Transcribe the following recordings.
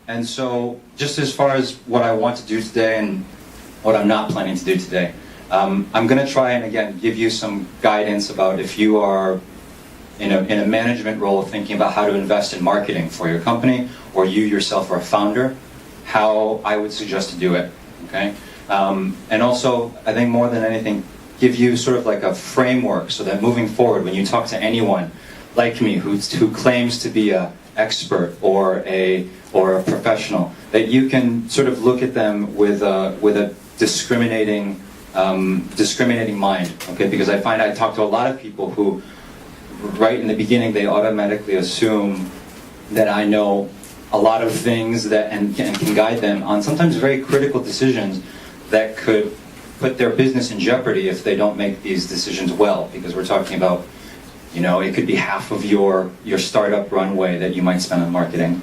And so, just as far as what I want to do today and what I'm not planning to do today, I'm going to try and again give you some guidance about if you are in a management role thinking about how to invest in marketing for your company, or you yourself are a founder, how I would suggest to do it. Okay, and also I think more than anything, give you sort of like a framework so that moving forward, when you talk to anyone like me who claims to be an expert or a professional, that you can sort of look at them with a discriminating mind. Okay, because I find I talk to a lot of people who, right in the beginning, they automatically assume that I know a lot of things that and can guide them on sometimes very critical decisions that could put their business in jeopardy if they don't make these decisions well. Because we're talking about, it could be half of your startup runway that you might spend on marketing.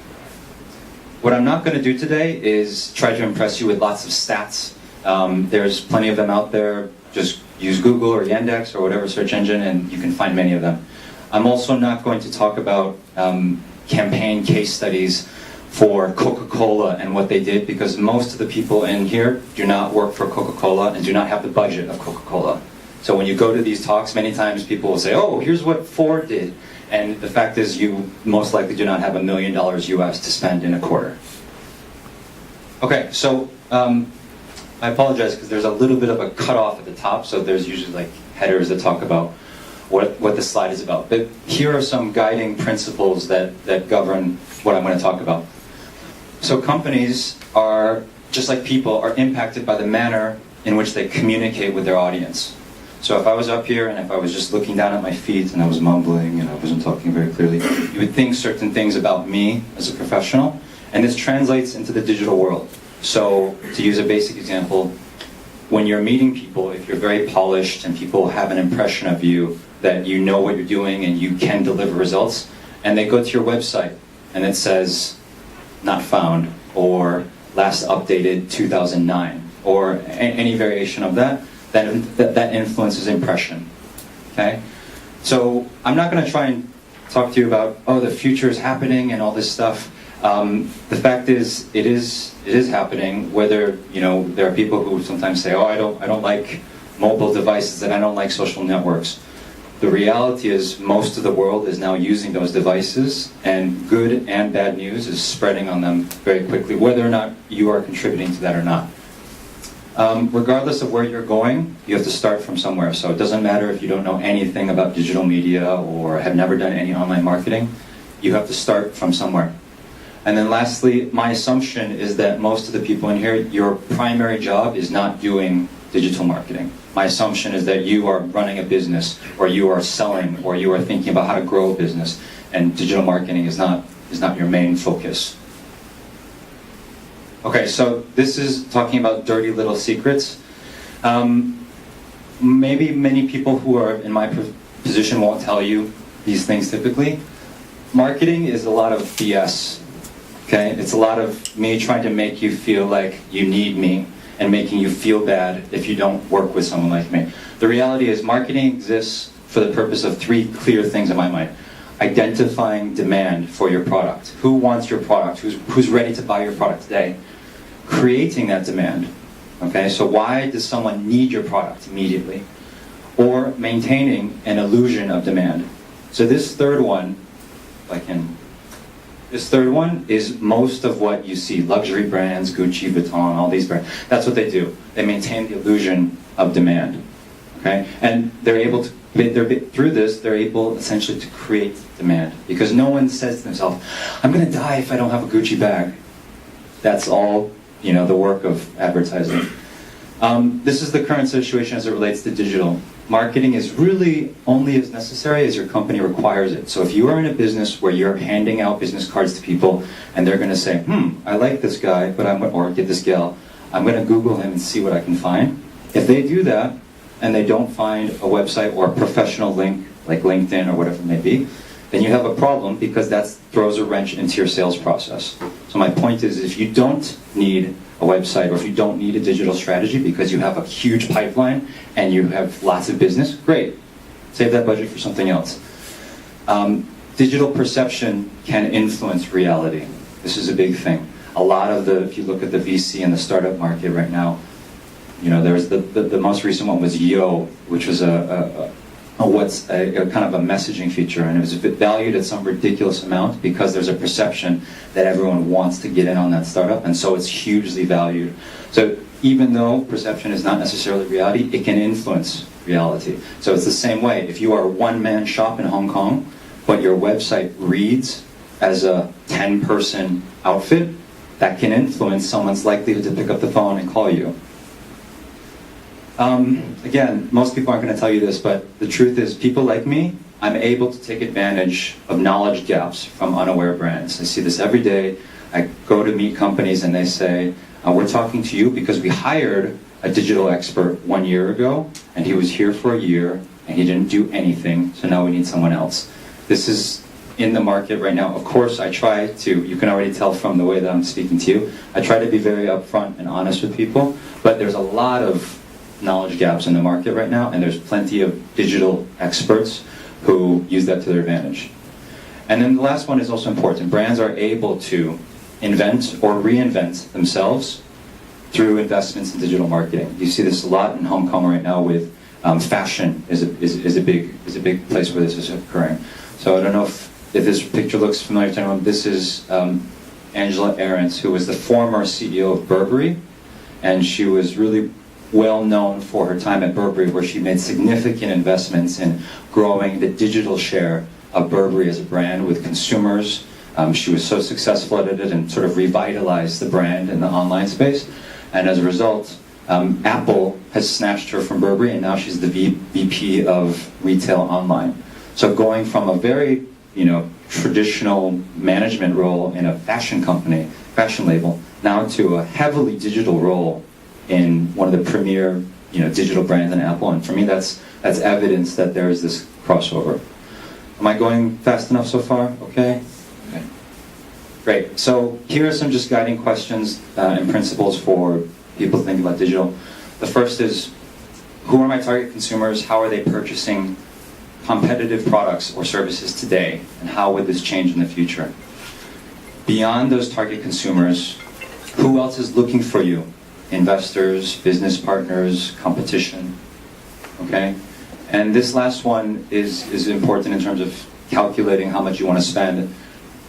What I'm not going to do today is try to impress you with lots of stats. There's plenty of them out there. Just use Google or Yandex or whatever search engine and you can find many of them. I'm also not going to talk about campaign case studies for Coca-Cola and what they did, because most of the people in here do not work for Coca-Cola and do not have the budget of Coca-Cola. So when you go to these talks, many times people will say, oh, here's what Ford did. And the fact is you most likely do not have $1 million US to spend in a quarter. Okay, so I apologize because there's a little bit of a cutoff at the top, so there's usually like headers that talk about what the slide is about. But here are some guiding principles that govern what I'm going to talk about. So companies are, just like people, are impacted by the manner in which they communicate with their audience. So if I was up here and if I was just looking down at my feet and I was mumbling and I wasn't talking very clearly, you would think certain things about me as a professional, and this translates into the digital world. So to use a basic example, when you're meeting people, if you're very polished and people have an impression of you that you know what you're doing and you can deliver results, and they go to your website and it says not found or last updated 2009 or any variation of that influences impression. Okay, so I'm not going to try and talk to you about the future is happening and all this stuff. The fact is, it is happening. Whether there are people who sometimes say, I don't like mobile devices and I don't like social networks. The reality is most of the world is now using those devices, and good and bad news is spreading on them very quickly, whether or not you are contributing to that or not. Regardless of where you're going, you have to start from somewhere. So it doesn't matter if you don't know anything about digital media or have never done any online marketing. You have to start from somewhere. And then lastly, my assumption is that most of the people in here, your primary job is not doing digital marketing. My assumption is that you are running a business, or you are selling, or you are thinking about how to grow a business, and digital marketing is not your main focus. Okay, so this is talking about dirty little secrets. Maybe many people who are in my position won't tell you these things typically. Marketing is a lot of BS. Okay, it's a lot of me trying to make you feel like you need me and making you feel bad if you don't work with someone like me. The reality is marketing exists for the purpose of three clear things in my mind. Identifying demand for your product. Who wants your product? Who's ready to buy your product today? Creating that demand. Okay, so why does someone need your product immediately? Or maintaining an illusion of demand. So this third one, this third one is most of what you see. Luxury brands, Gucci, Vuitton, all these brands. That's what they do. They maintain the illusion of demand. Okay? And they're able to, through this, they're able essentially to create demand. Because no one says to themselves, I'm going to die if I don't have a Gucci bag. That's all, the work of advertising. This is the current situation as it relates to digital. Marketing is really only as necessary as your company requires it. So if you are in a business where you're handing out business cards to people and they're going to say, I like this guy, or get this gal, I'm going to Google him and see what I can find. If they do that and they don't find a website or a professional link like LinkedIn or whatever it may be, then you have a problem, because that throws a wrench into your sales process. So my point is, if you don't need a website, or if you don't need a digital strategy because you have a huge pipeline and you have lots of business, great. Save that budget for something else. Digital perception can influence reality. This is a big thing. a lot of if you look at the VC and the startup market right now, there's the most recent one was Yo, which was a kind of a messaging feature, and it was valued at some ridiculous amount because there's a perception that everyone wants to get in on that startup, and so it's hugely valued. So even though perception is not necessarily reality, it can influence reality. So it's the same way. If you are a one-man shop in Hong Kong, but your website reads as a 10-person outfit, that can influence someone's likelihood to pick up the phone and call you. Again, most people aren't going to tell you this, but the truth is, people like me, I'm able to take advantage of knowledge gaps from unaware brands. I see this every day. I go to meet companies and they say, we're talking to you because we hired a digital expert 1 year ago, and he was here for a year, and he didn't do anything, so now we need someone else. This is in the market right now. Of course, I try to, you can already tell from the way that I'm speaking to you, I try to be very upfront and honest with people, but there's a lot of knowledge gaps in the market right now, and there's plenty of digital experts who use that to their advantage. And then the last one is also important. Brands are able to invent or reinvent themselves through investments in digital marketing. You see this a lot in Hong Kong right now with fashion is a big place where this is occurring. So I don't know if this picture looks familiar to anyone. This is Angela Ahrendts, who was the former CEO of Burberry, and she was really well known for her time at Burberry, where she made significant investments in growing the digital share of Burberry as a brand with consumers. She was so successful at it and sort of revitalized the brand in the online space. And as a result, Apple has snatched her from Burberry, and now she's the VP of retail online. So going from a very traditional management role in a fashion company, fashion label, now to a heavily digital role in one of the premier digital brands in Apple. And for me, that's evidence that there is this crossover. Am I going fast enough so far? Okay. Great. So here are some just guiding questions and principles for people thinking about digital. The first is, who are my target consumers? How are they purchasing competitive products or services today? And how would this change in the future? Beyond those target consumers, who else is looking for you? Investors, business partners, competition. Okay? And this last one is important in terms of calculating how much you want to spend.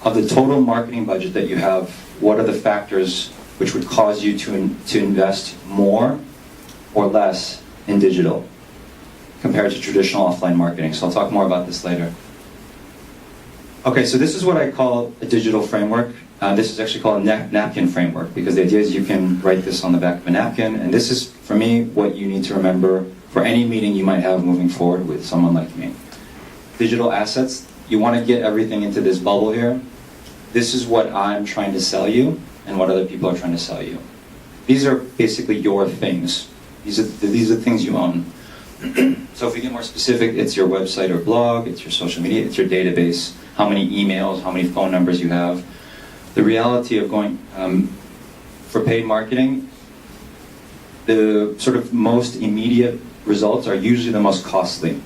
Of the total marketing budget that you have, what are the factors which would cause you to invest more or less in digital compared to traditional offline marketing? So I'll talk more about this later. Okay, so this is what I call a digital framework. This is actually called a napkin framework, because the idea is you can write this on the back of a napkin, and this is, for me, what you need to remember for any meeting you might have moving forward with someone like me. Digital assets, you want to get everything into this bubble here. This is what I'm trying to sell you and what other people are trying to sell you. These are basically your things. These are things you own. So if we get more specific, it's your website or blog, it's your social media, it's your database, how many emails, how many phone numbers you have. The reality of going for paid marketing, the sort of most immediate results are usually the most costly.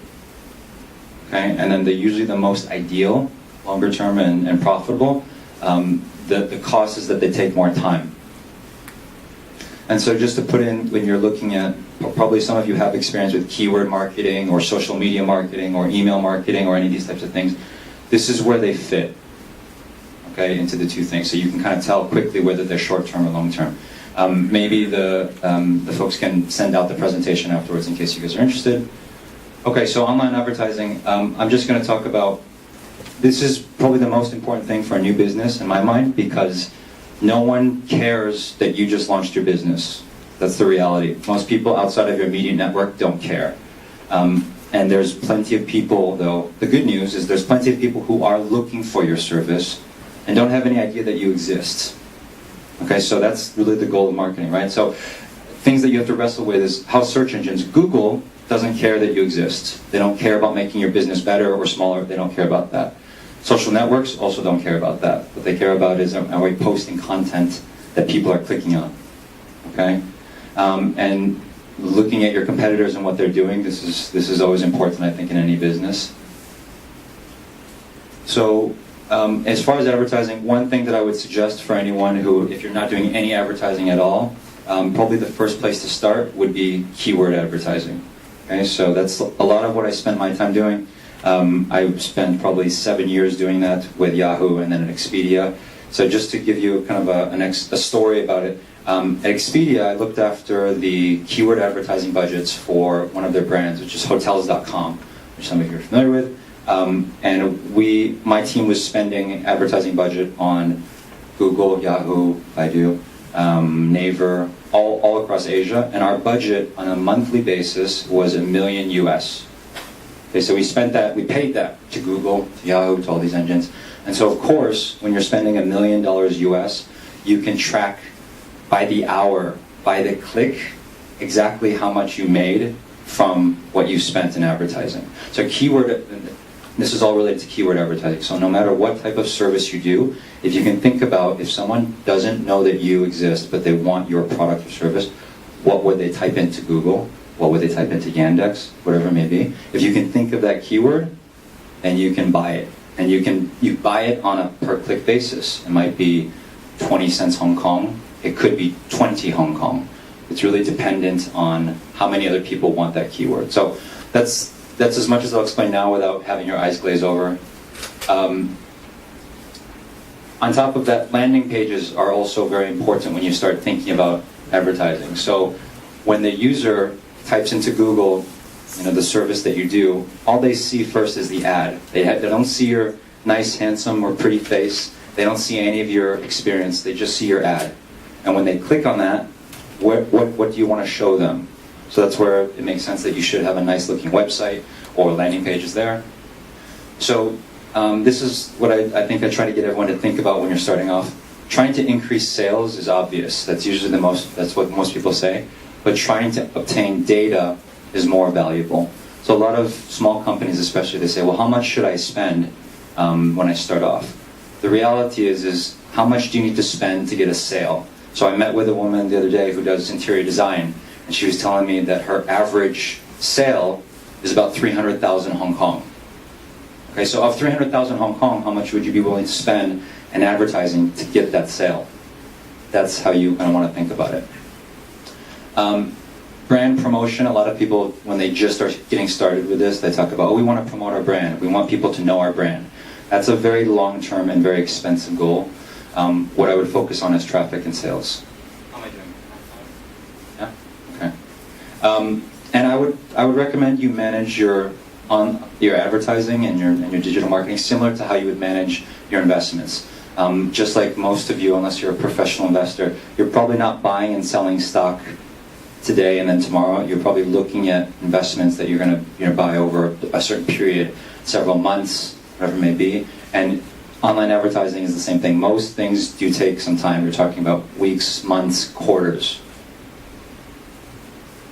Okay? And then they're usually the most ideal, longer term and profitable. The cost is that they take more time. And so just to put in, when you're looking at, probably some of you have experience with keyword marketing or social media marketing or email marketing or any of these types of things. This is where they fit, okay, into the two things. So you can kind of tell quickly whether they're short-term or long-term. Maybe the folks can send out the presentation afterwards in case you guys are interested. Okay, so online advertising, I'm just going to talk about, this is probably the most important thing for a new business in my mind, because no one cares that you just launched your business. That's the reality. Most people outside of your immediate network don't care. And there's plenty of people, though, the good news is there's plenty of people who are looking for your service and don't have any idea that you exist. Okay, so that's really the goal of marketing, right? So things that you have to wrestle with is how search engines, Google doesn't care that you exist. They don't care about making your business better or smaller. They don't care about that. Social networks also don't care about that. What they care about is, are we posting content that people are clicking on? Okay? And looking at your competitors and what they're doing, this is always important, I think, in any business. So as far as advertising, one thing that I would suggest for anyone who, if you're not doing any advertising at all, probably the first place to start would be keyword advertising. Okay, so that's a lot of what I spend my time doing. I spent probably 7 years doing that with Yahoo and then at Expedia. So just to give you kind of a story about it, at Expedia I looked after the keyword advertising budgets for one of their brands, which is Hotels.com, which some of you are familiar with. And my team was spending advertising budget on Google, Yahoo, Baidu, Naver, all across Asia, and our budget on a monthly basis was $1 million US. Okay, so we paid that to Google, to Yahoo, to all these engines. And so of course, when you're spending $1 million US, you can track by the hour, by the click, exactly how much you made from what you spent in advertising. So this is all related to keyword advertising. So no matter what type of service you do, if you can think about, if someone doesn't know that you exist, but they want your product or service, what would they type into Google? What would they type into Yandex? Whatever it may be. If you can think of that keyword, then you can buy it. And you buy it on a per click basis. It might be 20 cents Hong Kong. It could be 20 Hong Kong. It's really dependent on how many other people want that keyword. So that's as much as I'll explain now without having your eyes glaze over. On top of that, landing pages are also very important when you start thinking about advertising. So when the user types into Google, the service that you do, all they see first is the ad. They don't see your nice, handsome, or pretty face. They don't see any of your experience. They just see your ad. And when they click on that, what do you want to show them? So that's where it makes sense that you should have a nice looking website or landing pages there. So this is what I think I try to get everyone to think about when you're starting off. Trying to increase sales is obvious. That's usually that's what most people say. But trying to obtain data is more valuable. So a lot of small companies especially, they say, well, how much should I spend when I start off? The reality is how much do you need to spend to get a sale? So I met with a woman the other day who does interior design, and she was telling me that her average sale is about 300,000 Hong Kong. Okay, so of 300,000 Hong Kong, how much would you be willing to spend in advertising to get that sale? That's how you kind of want to think about it. Brand promotion, a lot of people, when they just start getting started with this, they talk about, we want to promote our brand. We want people to know our brand. That's a very long-term and very expensive goal. What I would focus on is traffic and sales. How am I doing? Yeah? Okay. And I would recommend you manage your advertising and your digital marketing similar to how you would manage your investments. Just like most of you, unless you're a professional investor, you're probably not buying and selling stock today and then tomorrow. You're probably looking at investments that you're going to buy over a certain period, several months, whatever it may be. And online advertising is the same thing. Most things do take some time. You're talking about weeks, months, quarters.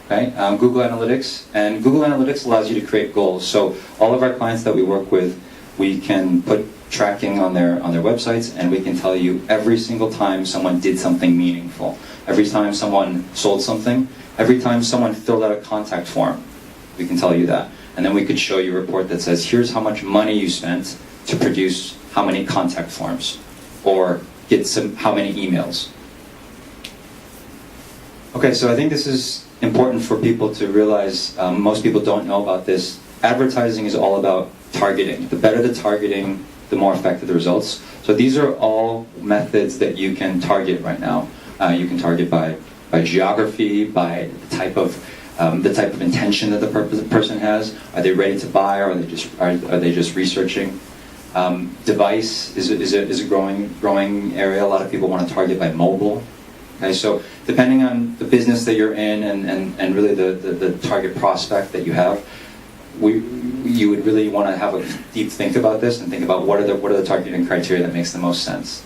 Okay? Google Analytics. And Google Analytics allows you to create goals. So all of our clients that we work with, we can put tracking on their websites, and we can tell you every single time someone did something meaningful. Every time someone sold something, every time someone filled out a contact form, we can tell you that. And then we could show you a report that says, here's how much money you spent to produce how many contact forms, or get how many emails. Okay, so I think this is important for people to realize. Most people don't know about this. Advertising is all about targeting. The better the targeting, the more effective the results. So these are all methods that you can target right now. You can target by geography, by the type of intention that the person has. Are they ready to buy, or are they just researching? Device is a growing area. A lot of people want to target by mobile. Okay, so depending on the business that you're in and really the target prospect that you have, you would really want to have a deep think about this and think about what are the targeting criteria that makes the most sense.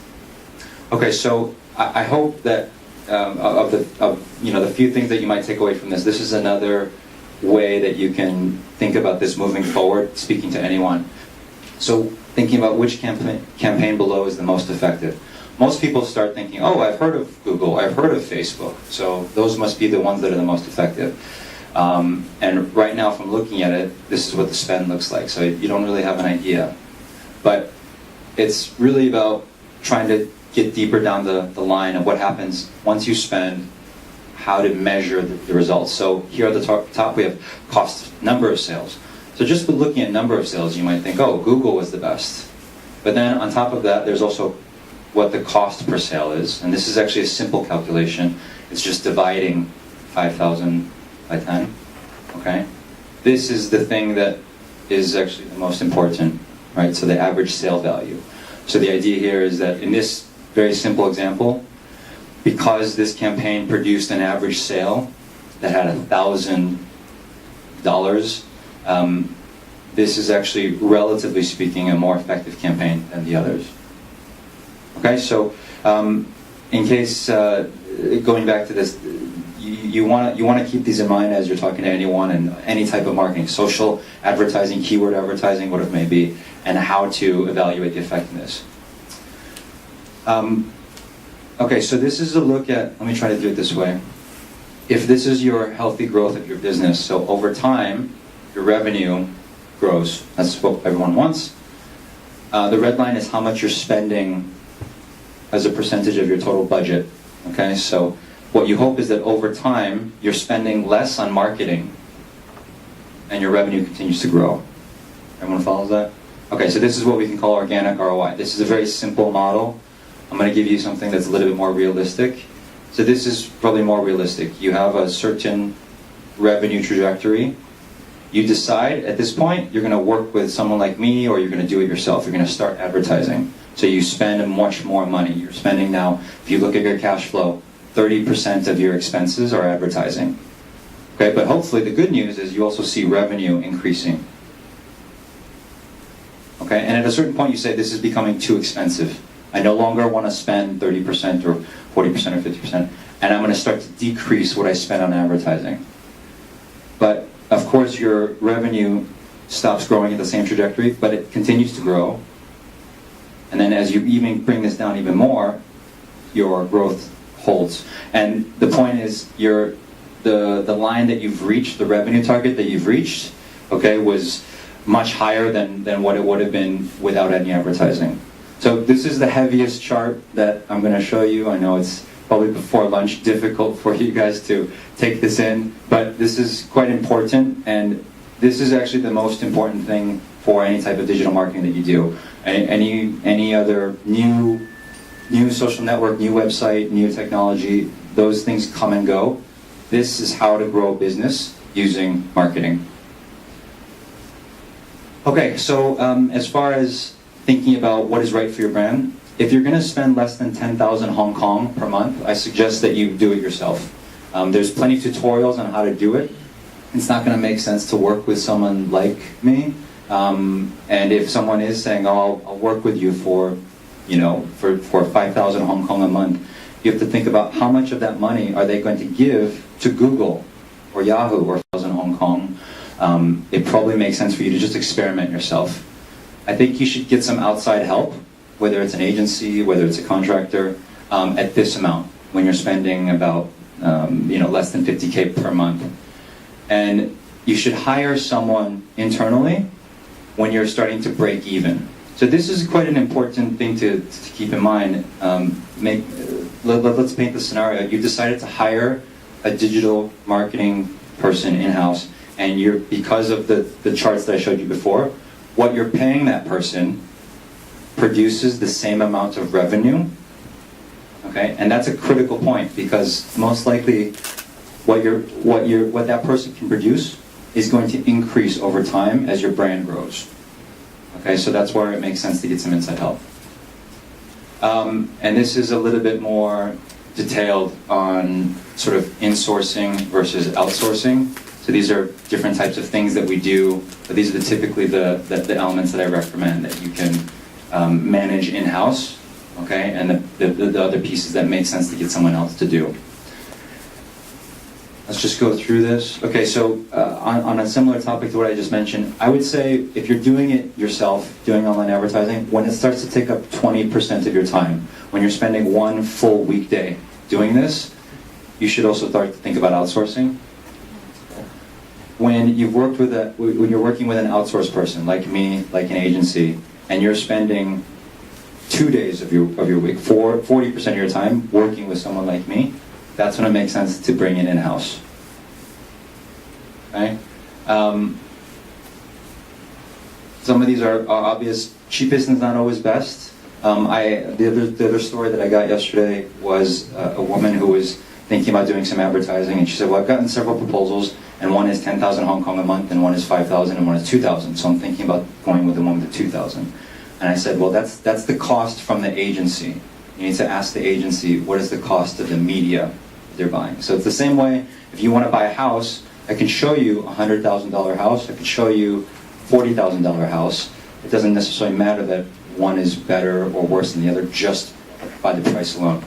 Okay, so I hope that of the few things that you might take away from this is another way that you can think about this moving forward, speaking to anyone. So thinking about which campaign below is the most effective. Most people start thinking, oh, I've heard of Google, I've heard of Facebook, so those must be the ones that are the most effective. And right now, from looking at it, this is what the spend looks like, so you don't really have an idea. But it's really about trying to get deeper down the line of what happens once you spend, how to measure the results. So here at the top we have cost, number of sales. So just by looking at number of sales, you might think, oh, Google was the best. But then on top of that, there's also what the cost per sale is. And this is actually a simple calculation. It's just dividing 5,000 by 10. Okay? This is the thing that is actually the most important, right? So the average sale value. So the idea here is that in this very simple example, because this campaign produced an average sale that had $1,000, this is actually, relatively speaking, a more effective campaign than the others. Okay, so in case, going back to this, you want to keep these in mind as you're talking to anyone and any type of marketing, social advertising, keyword advertising, whatever it may be, and how to evaluate the effectiveness. Okay, so this is a look at, let me try to do it this way. If this is your healthy growth of your business, so over time, your revenue grows. That's what everyone wants. The red line is how much you're spending as a percentage of your total budget. Okay, so what you hope is that over time, you're spending less on marketing and your revenue continues to grow. Everyone follows that? Okay, so this is what we can call organic ROI. This is a very simple model. I'm going to give you something that's a little bit more realistic. So this is probably more realistic. You have a certain revenue trajectory. You decide at this point you're going to work with someone like me or you're going to do it yourself. You're going to start advertising. So you spend much more money. You're spending now, if you look at your cash flow, 30% of your expenses are advertising. Okay, but hopefully the good news is you also see revenue increasing. Okay, and at a certain point you say this is becoming too expensive. I no longer want to spend 30% or 40% or 50%, and I'm going to start to decrease what I spend on advertising. But of course your revenue stops growing at the same trajectory, but it continues to grow. And then as you even bring this down even more, your growth holds. And the point is the line that you've reached, the revenue target that you've reached, okay, was much higher than what it would have been without any advertising. So this is the heaviest chart that I'm going to show you. I know it's probably before lunch difficult for you guys to take this in, but this is quite important, and this is actually the most important thing for any type of digital marketing that you do. Any other new social network, new website, new technology, those things come and go. This is how to grow a business using marketing. Okay, so as far as thinking about what is right for your brand, if you're going to spend less than 10,000 Hong Kong per month, I suggest that you do it yourself. There's plenty of tutorials on how to do it. It's not going to make sense to work with someone like me. And if someone is saying, oh, I'll work with you for 5,000 Hong Kong a month, you have to think about how much of that money are they going to give to Google or Yahoo or 1,000 Hong Kong. It probably makes sense for you to just experiment yourself. I think you should get some outside help, whether it's an agency, whether it's a contractor, at this amount when you're spending about less than 50K per month. And you should hire someone internally when you're starting to break even. So this is quite an important thing to keep in mind. Let's paint the scenario. You decided to hire a digital marketing person in-house, and because of the charts that I showed you before, what you're paying that person produces the same amount of revenue. Okay, and that's a critical point, because most likely what that person can produce is going to increase over time as your brand grows. Okay, so that's where it makes sense to get some inside help. And this is a little bit more detailed on sort of insourcing versus outsourcing. So these are different types of things that we do, but these are typically the elements that I recommend that you can manage in-house, okay, and the other pieces that make sense to get someone else to do. Let's just go through this. Okay, so on a similar topic to what I just mentioned, I would say if you're doing it yourself, doing online advertising, when it starts to take up 20% of your time, when you're spending one full weekday doing this, you should also start to think about outsourcing. When you're working with an outsourced person, like me, like an agency, and you're spending 2 days of your week, 40% of your time working with someone like me, that's when it makes sense to bring it in-house. Okay? Some of these are obvious. Cheapest is not always best. The other story that I got yesterday was a woman who was thinking about doing some advertising, and she said, well, I've gotten several proposals, and one is 10,000 Hong Kong a month, and one is 5,000, and one is 2,000. So I'm thinking about going with the one with the 2,000. And I said, well, that's the cost from the agency. You need to ask the agency, what is the cost of the media that they're buying? So it's the same way, if you want to buy a house, I can show you a $100,000 house, I can show you a $40,000 house. It doesn't necessarily matter that one is better or worse than the other just by the price alone.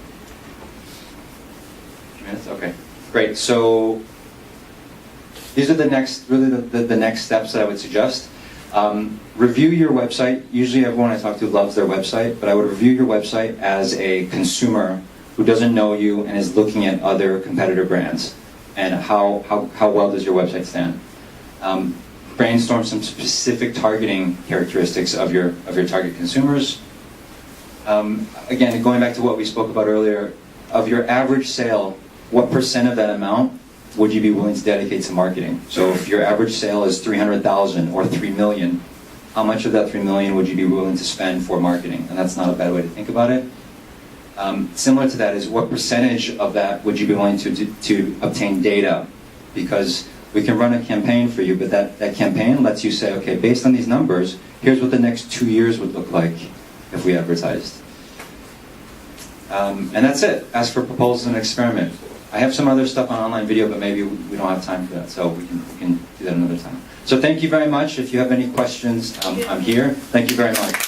2 minutes? Okay, great. So these are the next, really the next steps that I would suggest. Review your website. Usually everyone I talk to loves their website, but I would review your website as a consumer who doesn't know you and is looking at other competitor brands. And how well does your website stand? Brainstorm some specific targeting characteristics of your target consumers. Again, going back to what we spoke about earlier, of your average sale, what % of that amount would you be willing to dedicate to marketing? So if your average sale is 300,000 or 3 million, how much of that 3 million would you be willing to spend for marketing? And that's not a bad way to think about it. Similar to that is what % of that would you be willing to obtain data? Because we can run a campaign for you, but that campaign lets you say, okay, based on these numbers, here's what the next 2 years would look like if we advertised. And that's it. Ask for proposals and experiment. I have some other stuff on online video, but maybe we don't have time for that, so we can do that another time. So thank you very much. If you have any questions, I'm here. Thank you very much.